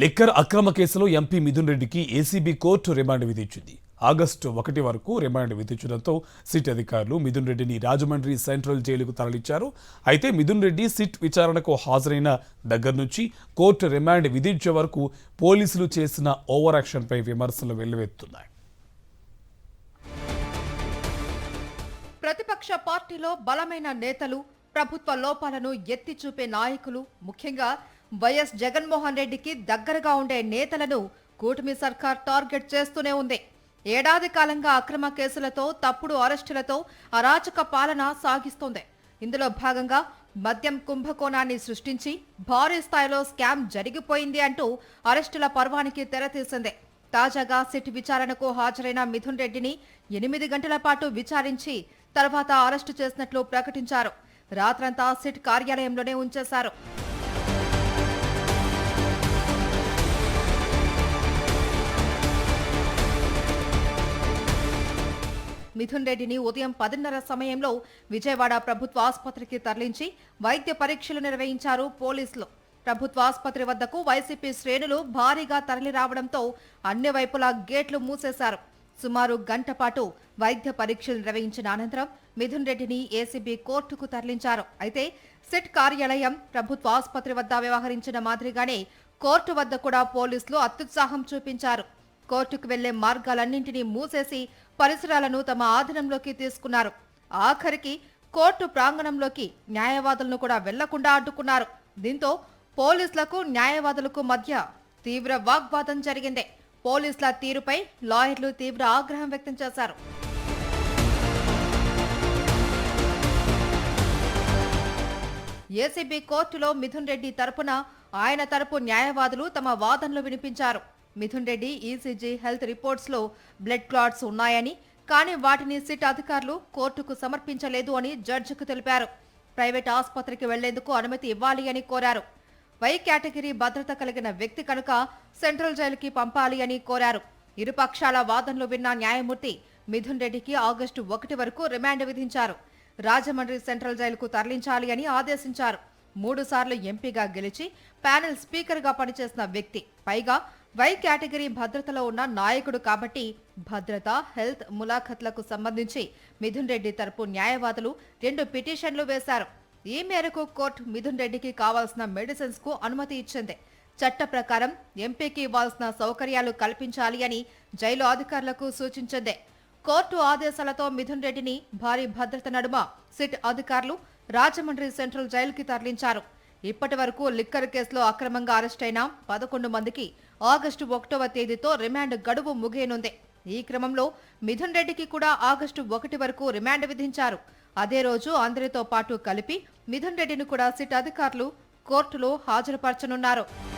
Liquor అక్రమ కేసులో MP Mithun రెడ్డికి ఏసీబీ కోర్టు రిమాండ్ విధించింది. ఆగస్టు 1 వరకు రిమాండ్ విధించడంతో సిట్ అధికారులు మిథున్ రెడ్డిని రాజమండ్రి సెంట్రల్ జైలుకు తరలించారు. అయితే మిథున్ రెడ్డి సిట్ విచారణకు హాజరైన దగ్గర నుంచి కోర్టు రిమాండ్ విధించే వరకు పోలీసులు చేసిన ఓవర్ యాక్షన్పై విమర్శలు వెల్లువెత్తున్నాయి. ప్రతిపక్ష పార్టీలో బలమైన నేతలు, ప్రభుత్వ లోపాలను ఎత్తి చూపే నాయకులు, ముఖ్యంగా వైఎస్ జగన్మోహన్ రెడ్డికి దగ్గరగా ఉండే నేతలను కూటమి సర్కార్ టార్గెట్ చేస్తూనే ఉంది. ఏడాది కాలంగా అక్రమ కేసులతో, తప్పుడు అరెస్టులతో అరాచక పాలన సాగిస్తోంది. ఇందులో భాగంగా మద్యం కుంభకోణాన్ని సృష్టించి భారీ స్థాయిలో స్కామ్ జరిగిపోయింది అంటూ అరెస్టుల పర్వానికి తెరతీసింది. తాజాగా సిట్ విచారణకు హాజరైన మిథున్ రెడ్డిని 8 గంటల పాటు విచారించి తర్వాత అరెస్టు చేసినట్లు ప్రకటించారు. రాత్రంతా సిట్ కార్యాలయంలోనే ఉంచేశారు. మిథున్ రెడ్డిని ఉదయం 10:30 సమయంలో విజయవాడ ప్రభుత్వ ఆసుపత్రికి తరలించి వైద్య పరీక్షలు నిర్వహించారు పోలీసులు. ప్రభుత్వ ఆసుపత్రి వద్దకు వైసీపీ శ్రేణులు భారీగా తరలి రావడంతో అన్ని వైపులా గేట్లు మూసేశారు. సుమారు గంట పాటు వైద్య పరీక్షలు నిర్వహించిన అనంతరం మిథున్ రెడ్డిని ఏసీబీ కోర్టుకు తరలించారు. అయితే సిట్ కార్యాలయం, ప్రభుత్వ ఆసుపత్రి వద్ద వ్యవహరించిన మాదిరిగానే కోర్టు వద్ద కూడా పోలీసులు అత్యుత్సాహం చూపించారు. కోర్టుకు వెళ్లే మార్గాలన్నింటినీ మూసేసి పరిసరాలను తమ ఆధీనంలోకి తీసుకున్నారు. ఆఖరికి కోర్టు ప్రాంగణంలోకి న్యాయవాదులను కూడా వెళ్లకుండా అడ్డుకున్నారు. దీంతో పోలీసులకు న్యాయవాదులకు మధ్య తీవ్ర వాగ్వాదం జరిగింది. పోలీసుల తీరుపై లాయర్లు తీవ్ర ఆగ్రహం వ్యక్తం చేశారు. ఏసీబీ కోర్టులో మిథున్ రెడ్డి తరపున ఆయన తరపు న్యాయవాదులు తమ వాదనలు వినిపించారు. Mithun Reddy ECG health reports లో బ్లడ్ క్లాట్స్ ఉన్నాయని, కానీ వాటిని సిట్ అధికారులు కోర్టుకు సమర్పించలేదు అని జడ్జికు తెలిపారు. ప్రైవేట్ ఆసుపత్రికి వెళ్లేందుకు అనుమతి ఇవ్వాలి అని కోరారు. వై కేటగిరీ భద్రత కలిగిన వ్యక్తి కనుక సెంట్రల్ జైలుకి పంపాలి అని కోరారు. ఇరుపక్షాల వాదనలు విన్న న్యాయమూర్తి మిథున్ రెడ్డికి ఆగస్టు 1 వరకు రిమాండ్ విధించారు. రాజమండ్రి సెంట్రల్ జైలుకు తరలించాలి అని ఆదేశించారు. 3 సార్లు ఎంపీగా గెలిచి ప్యానెల్ స్పీకర్ గా పనిచేసిన వ్యక్తి, పైగా వై కేటగిరీ భద్రతలో ఉన్న నాయకుడు కాబట్టి భద్రత, హెల్త్ ములాఖత్లకు సంబంధించి మిథున్ రెడ్డి తరపు న్యాయవాదులు 2 పిటిషన్లు వేశారు. ఈ మేరకు కోర్టు మిథున్ రెడ్డికి కావాల్సిన మెడిసిన్స్ కు అనుమతి ఇచ్చింది. చట్ట ప్రకారం ఎంపీకి ఇవ్వాల్సిన సౌకర్యాలు కల్పించాలి అని జైలు అధికారులకు సూచించింది. కోర్టు ఆదేశాలతో మిథున్ రెడ్డిని భారీ భద్రత నడుమ సిట్ అధికారులు రాజమండ్రి సెంట్రల్ జైలుకి తరలించారు. ఇప్పటి వరకు లిక్కర్ కేసులో అక్రమంగా అరెస్టైన 11 మందికి ఆగస్టు 1వ తేదీతో రిమాండ్ గడువు ముగియనుంది. ఈ క్రమంలో మిథున్ రెడ్డికి కూడా ఆగస్టు 1 వరకు రిమాండ్ విధించారు. అదే రోజు అందరితో పాటు కలిపి మిథున్ రెడ్డిని కూడా సిట్ అధికారులు కోర్టులో హాజరుపరచనున్నారు.